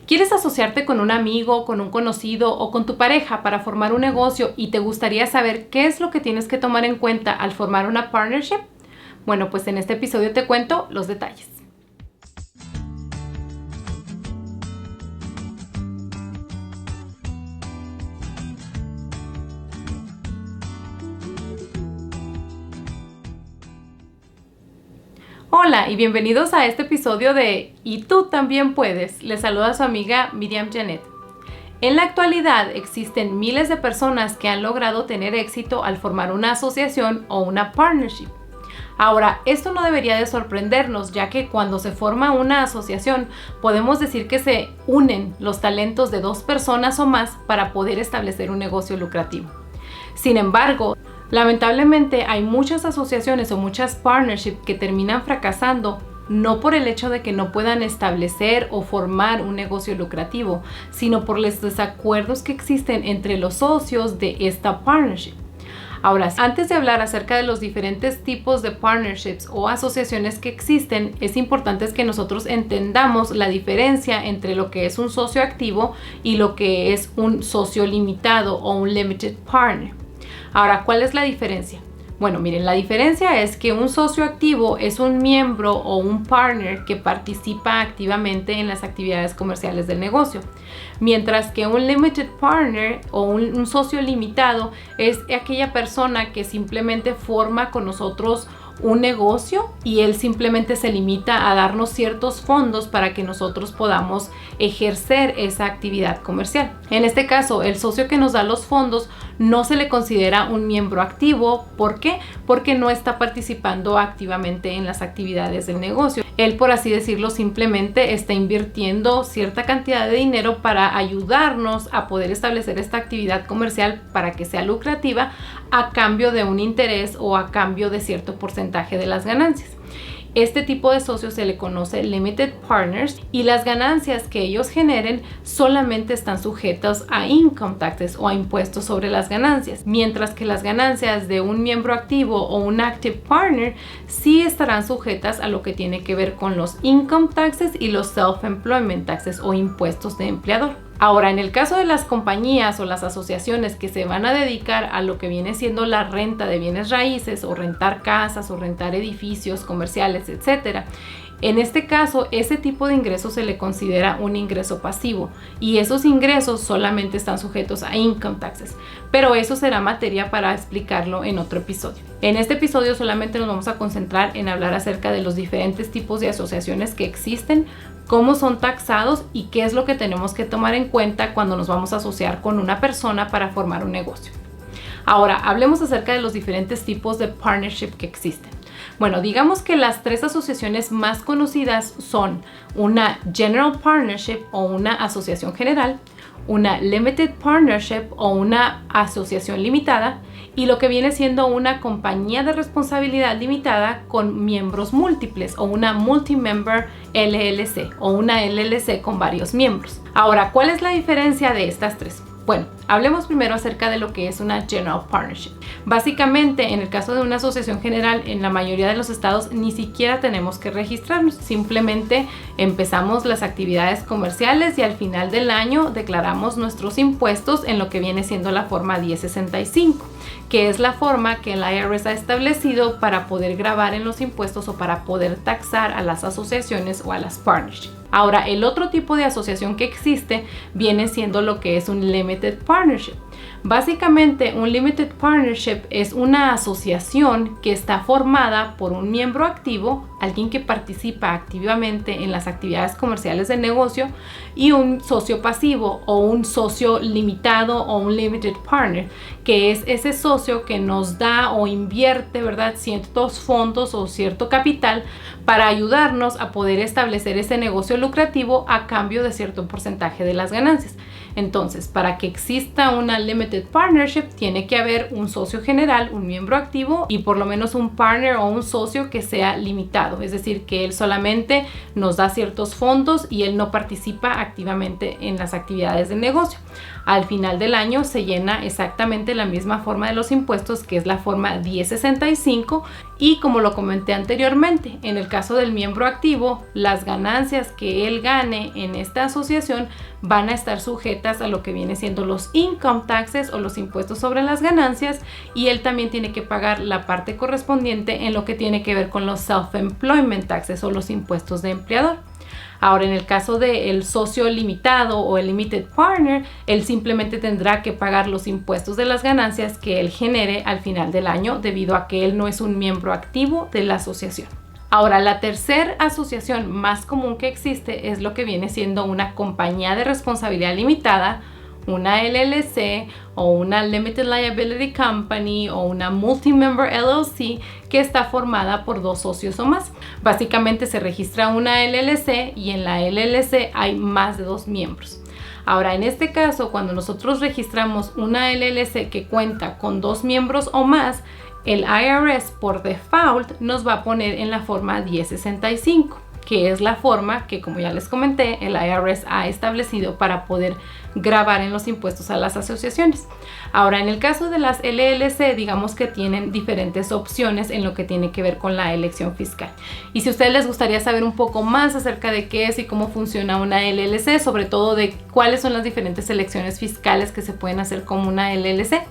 ¿Quieres asociarte con un amigo, con un conocido o con tu pareja para formar un negocio y te gustaría saber qué es lo que tienes que tomar en cuenta al formar una partnership? Bueno, pues en este episodio te cuento los detalles. Hola y bienvenidos a este episodio de Y tú también puedes. Les saluda su amiga Miriam Janet. En la actualidad existen miles de personas que han logrado tener éxito al formar una asociación o una partnership. Ahora, esto no debería de sorprendernos, ya que cuando se forma una asociación podemos decir que se unen los talentos de dos personas o más para poder establecer un negocio lucrativo. Sin embargo, lamentablemente hay muchas asociaciones o muchas partnerships que terminan fracasando no por el hecho de que no puedan establecer o formar un negocio lucrativo, sino por los desacuerdos que existen entre los socios de esta partnership. Ahora, antes de hablar acerca de los diferentes tipos de partnerships o asociaciones que existen, es importante que nosotros entendamos la diferencia entre lo que es un socio activo y lo que es un socio limitado o un limited partner. Ahora, ¿cuál es la diferencia? Bueno, miren, la diferencia es que un socio activo es un miembro o un partner que participa activamente en las actividades comerciales del negocio, mientras que un limited partner o un socio limitado es aquella persona que simplemente forma con nosotros un negocio y él simplemente se limita a darnos ciertos fondos para que nosotros podamos ejercer esa actividad comercial. En este caso, el socio que nos da los fondos no se le considera un miembro activo. ¿Por qué? Porque no está participando activamente en las actividades del negocio. Él, por así decirlo, simplemente está invirtiendo cierta cantidad de dinero para ayudarnos a poder establecer esta actividad comercial para que sea lucrativa a cambio de un interés o a cambio de cierto porcentaje de las ganancias. Este tipo de socios se le conoce limited partners y las ganancias que ellos generen solamente están sujetas a income taxes o a impuestos sobre las ganancias, mientras que las ganancias de un miembro activo o un active partner sí estarán sujetas a lo que tiene que ver con los income taxes y los self-employment taxes o impuestos de empleador. Ahora, en el caso de las compañías o las asociaciones que se van a dedicar a lo que viene siendo la renta de bienes raíces o rentar casas o rentar edificios comerciales, etcétera, en este caso, ese tipo de ingreso se le considera un ingreso pasivo y esos ingresos solamente están sujetos a income taxes, pero eso será materia para explicarlo en otro episodio. En este episodio solamente nos vamos a concentrar en hablar acerca de los diferentes tipos de asociaciones que existen, cómo son taxados y qué es lo que tenemos que tomar en cuenta cuando nos vamos a asociar con una persona para formar un negocio. Ahora, hablemos acerca de los diferentes tipos de partnership que existen. Bueno, digamos que las tres asociaciones más conocidas son una General Partnership o una asociación general, una Limited Partnership o una asociación limitada y lo que viene siendo una compañía de responsabilidad limitada con miembros múltiples o una Multi-Member LLC o una LLC con varios miembros. Ahora, ¿cuál es la diferencia de estas tres? Bueno, hablemos primero acerca de lo que es una General Partnership. Básicamente, en el caso de una asociación general, en la mayoría de los estados ni siquiera tenemos que registrarnos. Simplemente empezamos las actividades comerciales y al final del año declaramos nuestros impuestos en lo que viene siendo la forma 1065, que es la forma que el IRS ha establecido para poder gravar en los impuestos o para poder taxar a las asociaciones o a las partnerships. Ahora, el otro tipo de asociación que existe viene siendo lo que es un Limited Partnership. Básicamente, un Limited Partnership es una asociación que está formada por un miembro activo, alguien que participa activamente en las actividades comerciales del negocio, y un socio pasivo o un socio limitado o un Limited Partner, que es ese socio que nos da o invierte, ¿verdad?, ciertos fondos o cierto capital para ayudarnos a poder establecer ese negocio lucrativo a cambio de cierto porcentaje de las ganancias. Entonces, para que exista una Limited Partnership, tiene que haber un socio general, un miembro activo y por lo menos un partner o un socio que sea limitado. Es decir, que él solamente nos da ciertos fondos y él no participa activamente en las actividades del negocio. Al final del año se llena exactamente la misma forma de los impuestos, que es la forma 1065, Y como lo comenté anteriormente, en el caso del miembro activo, las ganancias que él gane en esta asociación van a estar sujetas a lo que viene siendo los income taxes o los impuestos sobre las ganancias, y él también tiene que pagar la parte correspondiente en lo que tiene que ver con los self-employment taxes o los impuestos de empleador. Ahora, en el caso del socio limitado o el limited partner, él simplemente tendrá que pagar los impuestos de las ganancias que él genere al final del año, debido a que él no es un miembro activo de la asociación. Ahora, la tercera asociación más común que existe es lo que viene siendo una compañía de responsabilidad limitada, una LLC o una Limited Liability Company o una Multi-Member LLC que está formada por 2 socios o más. Básicamente se registra una LLC y en la LLC hay más de 2 miembros. Ahora, en este caso, cuando nosotros registramos una LLC que cuenta con 2 miembros o más, el IRS por default nos va a poner en la forma 1065, que es la forma que, como ya les comenté, el IRS ha establecido para poder gravar en los impuestos a las asociaciones. Ahora, en el caso de las LLC, digamos que tienen diferentes opciones en lo que tiene que ver con la elección fiscal. Y si a ustedes les gustaría saber un poco más acerca de qué es y cómo funciona una LLC, sobre todo de cuáles son las diferentes elecciones fiscales que se pueden hacer como una LLC,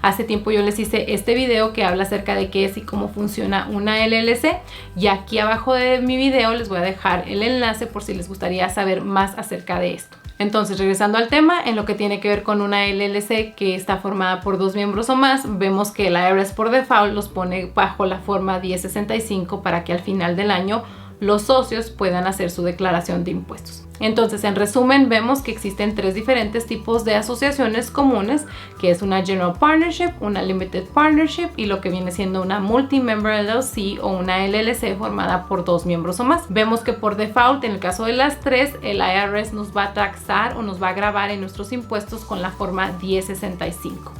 hace tiempo yo les hice este video que habla acerca de qué es y cómo funciona una LLC, y aquí abajo de mi video les voy a dejar el enlace por si les gustaría saber más acerca de esto. Entonces, regresando al tema, en lo que tiene que ver con una LLC que está formada por 2 miembros o más, vemos que el IRS por default los pone bajo la forma 1065 para que al final del año los socios puedan hacer su declaración de impuestos. Entonces, en resumen, vemos que existen 3 diferentes tipos de asociaciones comunes, que es una General Partnership, una Limited Partnership y lo que viene siendo una Multi-Member LLC o una LLC formada por 2 miembros o más. Vemos que por default, en el caso de las 3, el IRS nos va a taxar o nos va a gravar en nuestros impuestos con la forma 1065.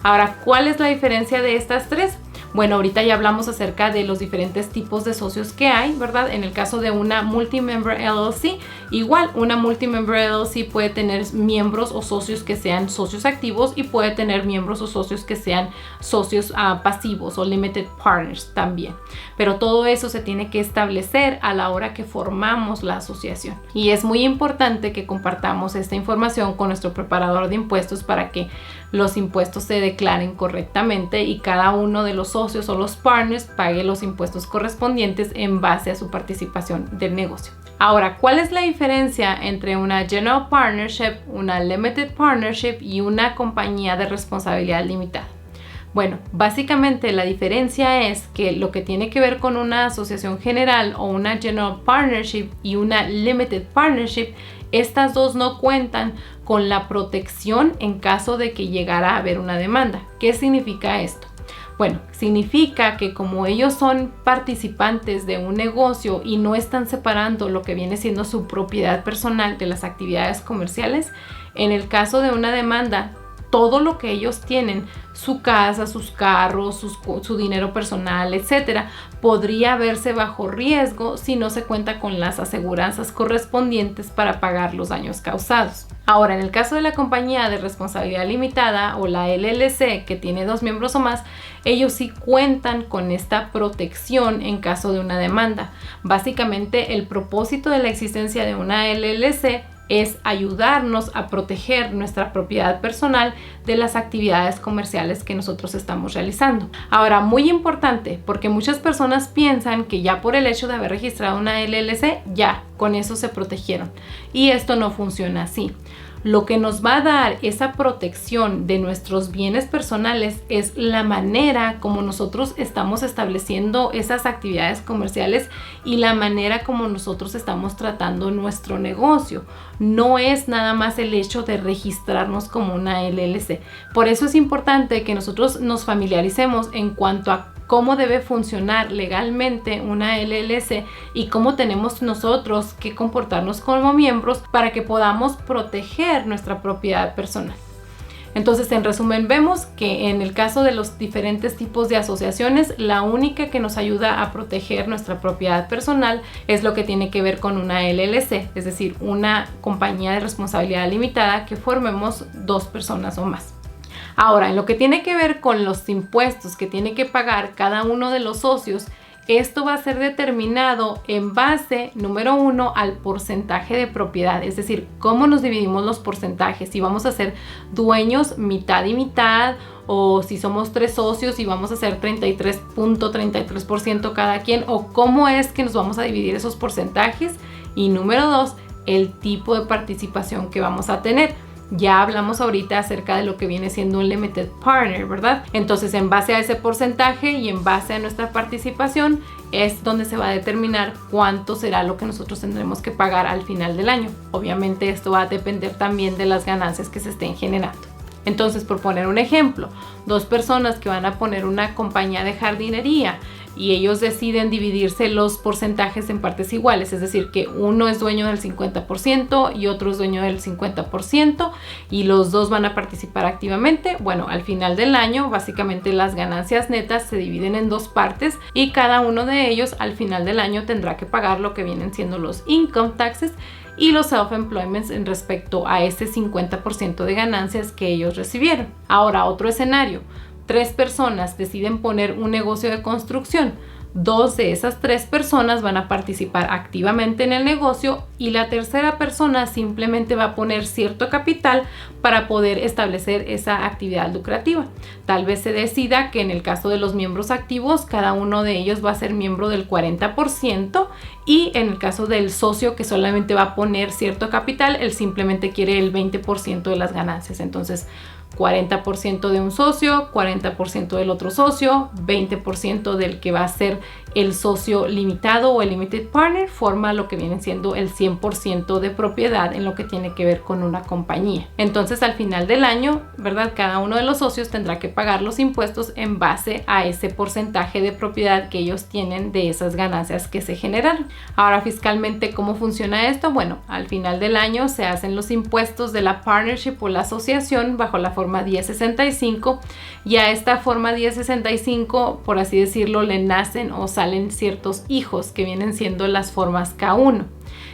Ahora, ¿cuál es la diferencia de estas 3? Bueno, ahorita ya hablamos acerca de los diferentes tipos de socios que hay, ¿verdad? En el caso de una Multi-Member LLC, igual una Multi-Member LLC puede tener miembros o socios que sean socios activos y puede tener miembros o socios que sean socios pasivos o Limited Partners también. Pero todo eso se tiene que establecer a la hora que formamos la asociación. Y es muy importante que compartamos esta información con nuestro preparador de impuestos para que los impuestos se declaren correctamente y cada uno de los socios o los partners pague los impuestos correspondientes en base a su participación del negocio. Ahora, ¿cuál es la diferencia entre una General Partnership, una Limited Partnership y una compañía de responsabilidad limitada? Bueno, básicamente la diferencia es que lo que tiene que ver con una asociación general o una General Partnership y una Limited Partnership, estas dos no cuentan con la protección en caso de que llegara a haber una demanda. ¿Qué significa esto? Bueno, significa que como ellos son participantes de un negocio y no están separando lo que viene siendo su propiedad personal de las actividades comerciales, en el caso de una demanda, todo lo que ellos tienen, su casa, sus carros, su dinero personal, etcétera, podría verse bajo riesgo si no se cuenta con las aseguranzas correspondientes para pagar los daños causados. Ahora, en el caso de la compañía de responsabilidad limitada o la LLC que tiene 2 miembros o más, ellos sí cuentan con esta protección en caso de una demanda. Básicamente, el propósito de la existencia de una LLC es ayudarnos a proteger nuestra propiedad personal de las actividades comerciales que nosotros estamos realizando. Ahora, muy importante, porque muchas personas piensan que ya por el hecho de haber registrado una LLC, ya con eso se protegieron. Y esto no funciona así. Lo que nos va a dar esa protección de nuestros bienes personales es la manera como nosotros estamos estableciendo esas actividades comerciales y la manera como nosotros estamos tratando nuestro negocio. No es nada más el hecho de registrarnos como una LLC. Por eso es importante que nosotros nos familiaricemos en cuanto a cómo debe funcionar legalmente una LLC y cómo tenemos nosotros que comportarnos como miembros para que podamos proteger nuestra propiedad personal. Entonces, en resumen, vemos que en el caso de los diferentes tipos de asociaciones, la única que nos ayuda a proteger nuestra propiedad personal es lo que tiene que ver con una LLC, es decir, una compañía de responsabilidad limitada que formemos 2 personas o más. Ahora, en lo que tiene que ver con los impuestos que tiene que pagar cada uno de los socios, esto va a ser determinado en base, número 1, al porcentaje de propiedad, es decir, cómo nos dividimos los porcentajes, si vamos a ser dueños mitad y mitad, o si somos 3 socios y vamos a hacer 33.33% cada quien, o cómo es que nos vamos a dividir esos porcentajes. Y número 2, el tipo de participación que vamos a tener. Ya hablamos ahorita acerca de lo que viene siendo un limited partner, ¿verdad? Entonces, en base a ese porcentaje y en base a nuestra participación es donde se va a determinar cuánto será lo que nosotros tendremos que pagar al final del año. Obviamente esto va a depender también de las ganancias que se estén generando. Entonces, por poner un ejemplo, 2 personas que van a poner una compañía de jardinería y ellos deciden dividirse los porcentajes en partes iguales, es decir, que uno es dueño del 50% y otro es dueño del 50% y los dos van a participar activamente. Bueno, al final del año, básicamente las ganancias netas se dividen en 2 partes y cada uno de ellos al final del año tendrá que pagar lo que vienen siendo los income taxes y los self-employments en respecto a ese 50% de ganancias que ellos recibieron. Ahora, otro escenario. 3 personas deciden poner un negocio de construcción. 2 de esas 3 personas van a participar activamente en el negocio y la tercera persona simplemente va a poner cierto capital para poder establecer esa actividad lucrativa. Tal vez se decida que en el caso de los miembros activos, cada uno de ellos va a ser miembro del 40% y en el caso del socio que solamente va a poner cierto capital, él simplemente quiere el 20% de las ganancias. Entonces, 40% de un socio, 40% del otro socio, 20% del que va a ser el socio limitado o el limited partner, forma lo que viene siendo el 100% de propiedad en lo que tiene que ver con una compañía. Entonces, al final del año, ¿verdad? Cada uno de los socios tendrá que pagar los impuestos en base a ese porcentaje de propiedad que ellos tienen de esas ganancias que se generaron. Ahora, fiscalmente, ¿cómo funciona esto? Bueno, al final del año se hacen los impuestos de la partnership o la asociación bajo la forma 1065 y a esta forma 1065, por así decirlo, le nacen o salen ciertos hijos que vienen siendo las formas K1.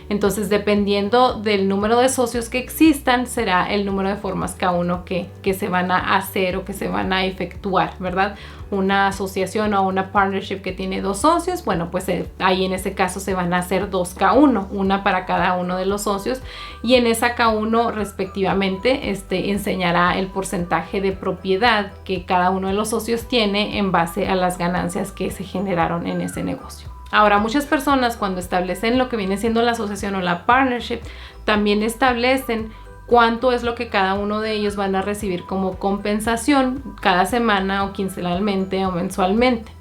Entonces, dependiendo del número de socios que existan, será el número de formas K1 que se van a hacer o que se van a efectuar, ¿verdad? Una asociación o una partnership que tiene 2 socios, bueno, pues ahí en ese caso se van a hacer 2 K1, una para cada uno de los socios y en esa K1 respectivamente enseñará el porcentaje de propiedad que cada uno de los socios tiene en base a las ganancias que se generaron en ese negocio. Ahora, muchas personas cuando establecen lo que viene siendo la asociación o la partnership, también establecen cuánto es lo que cada uno de ellos van a recibir como compensación cada semana o quincenalmente o mensualmente.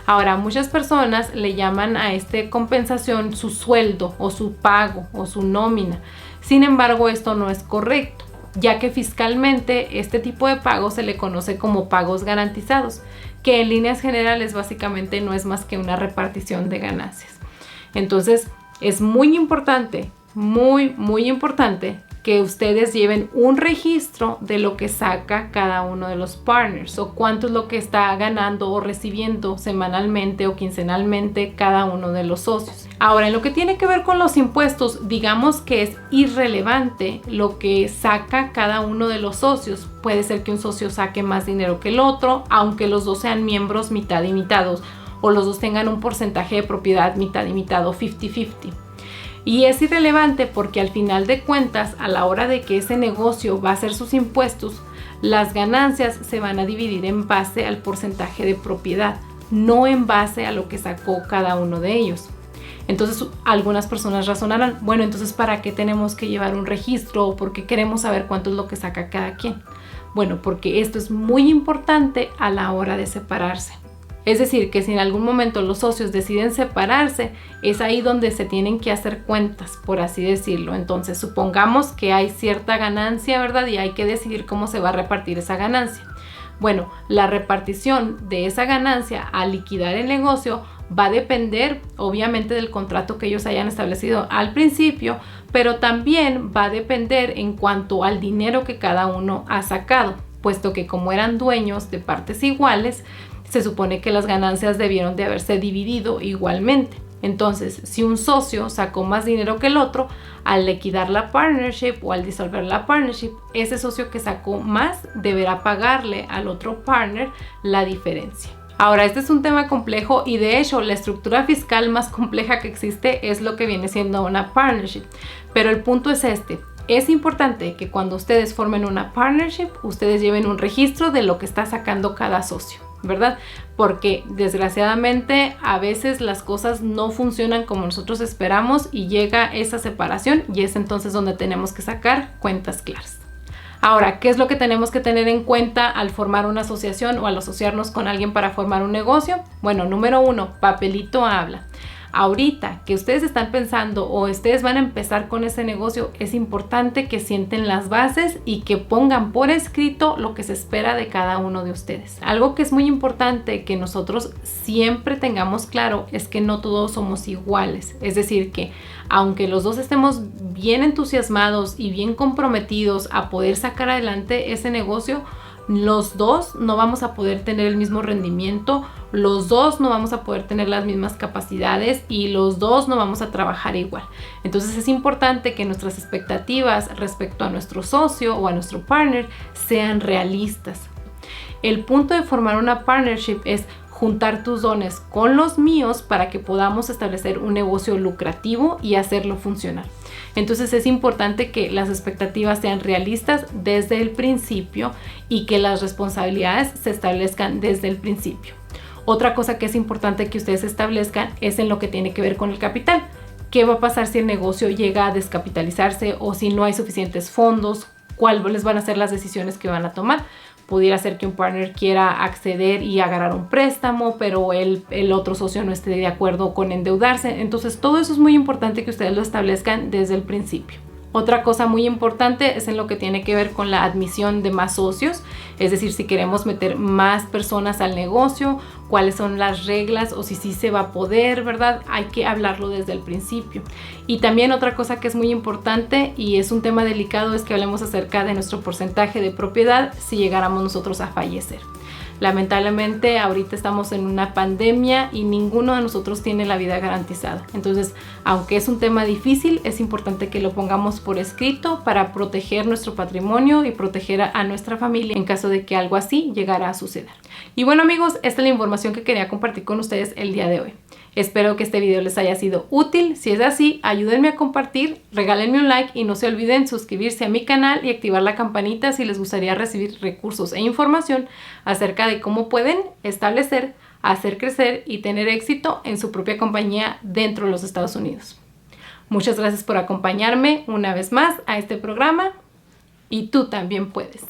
Ahora, muchas personas le llaman a esta compensación su sueldo o su pago o su nómina. Sin embargo, esto no es correcto, ya que fiscalmente este tipo de pago se le conoce como pagos garantizados, que en líneas generales básicamente no es más que una repartición de ganancias. Entonces, es muy importante, muy importante que ustedes lleven un registro de lo que saca cada uno de los partners o cuánto es lo que está ganando o recibiendo semanalmente o quincenalmente cada uno de los socios. Ahora, en lo que tiene que ver con los impuestos, digamos que es irrelevante lo que saca cada uno de los socios. Puede ser que un socio saque más dinero que el otro, aunque los dos sean miembros mitad y mitad o los dos tengan un porcentaje de propiedad mitad y mitad o 50-50. Y es irrelevante porque al final de cuentas, a la hora de que ese negocio va a hacer sus impuestos, las ganancias se van a dividir en base al porcentaje de propiedad, no en base a lo que sacó cada uno de ellos. Entonces, algunas personas razonarán, bueno, entonces ¿para qué tenemos que llevar un registro o por qué queremos saber cuánto es lo que saca cada quien? Bueno, porque esto es muy importante a la hora de separarse. Es decir, que si en algún momento los socios deciden separarse, es ahí donde se tienen que hacer cuentas, por así decirlo. Entonces, supongamos que hay cierta ganancia, ¿verdad? Y hay que decidir cómo se va a repartir esa ganancia. Bueno, la repartición de esa ganancia al liquidar el negocio va a depender, obviamente, del contrato que ellos hayan establecido al principio, pero también va a depender en cuanto al dinero que cada uno ha sacado, puesto que como eran dueños de partes iguales, se supone que las ganancias debieron de haberse dividido igualmente. Entonces, si un socio sacó más dinero que el otro, al liquidar la partnership o al disolver la partnership, ese socio que sacó más deberá pagarle al otro partner la diferencia. Ahora, este es un tema complejo y de hecho la estructura fiscal más compleja que existe es lo que viene siendo una partnership. Pero el punto es este. Es importante que cuando ustedes formen una partnership, ustedes lleven un registro de lo que está sacando cada socio, ¿verdad? Porque desgraciadamente a veces las cosas no funcionan como nosotros esperamos y llega esa separación y es entonces donde tenemos que sacar cuentas claras. Ahora, ¿qué es lo que tenemos que tener en cuenta al formar una asociación o al asociarnos con alguien para formar un negocio? Bueno, número 1, papelito habla. Ahorita que ustedes están pensando o ustedes van a empezar con ese negocio, es importante que sienten las bases y que pongan por escrito lo que se espera de cada uno de ustedes. Algo que es muy importante que nosotros siempre tengamos claro es que no todos somos iguales. Es decir, que aunque los dos estemos bien entusiasmados y bien comprometidos a poder sacar adelante ese negocio, los dos no vamos a poder tener el mismo rendimiento, los dos no vamos a poder tener las mismas capacidades y los dos no vamos a trabajar igual. Entonces es importante que nuestras expectativas respecto a nuestro socio o a nuestro partner sean realistas. El punto de formar una partnership es juntar tus dones con los míos para que podamos establecer un negocio lucrativo y hacerlo funcionar. Entonces es importante que las expectativas sean realistas desde el principio y que las responsabilidades se establezcan desde el principio. Otra cosa que es importante que ustedes establezcan es en lo que tiene que ver con el capital. ¿Qué va a pasar si el negocio llega a descapitalizarse o si no hay suficientes fondos? ¿Cuáles van a ser las decisiones que van a tomar? Pudiera ser que un partner quiera acceder y agarrar un préstamo, pero el otro socio no esté de acuerdo con endeudarse. Entonces todo eso es muy importante que ustedes lo establezcan desde el principio. Otra cosa muy importante es en lo que tiene que ver con la admisión de más socios, es decir, si queremos meter más personas al negocio, cuáles son las reglas o si sí se va a poder, ¿verdad? Hay que hablarlo desde el principio. Y también otra cosa que es muy importante y es un tema delicado es que hablemos acerca de nuestro porcentaje de propiedad si llegáramos nosotros a fallecer. Lamentablemente ahorita estamos en una pandemia y ninguno de nosotros tiene la vida garantizada. Entonces, aunque es un tema difícil, es importante que lo pongamos por escrito para proteger nuestro patrimonio y proteger a nuestra familia en caso de que algo así llegara a suceder. Y bueno amigos, esta es la información que quería compartir con ustedes el día de hoy. Espero que este video les haya sido útil. Si es así, ayúdenme a compartir, regálenme un like y no se olviden suscribirse a mi canal y activar la campanita si les gustaría recibir recursos e información acerca de cómo pueden establecer, hacer crecer y tener éxito en su propia compañía dentro de los Estados Unidos. Muchas gracias por acompañarme una vez más a este programa y tú también puedes.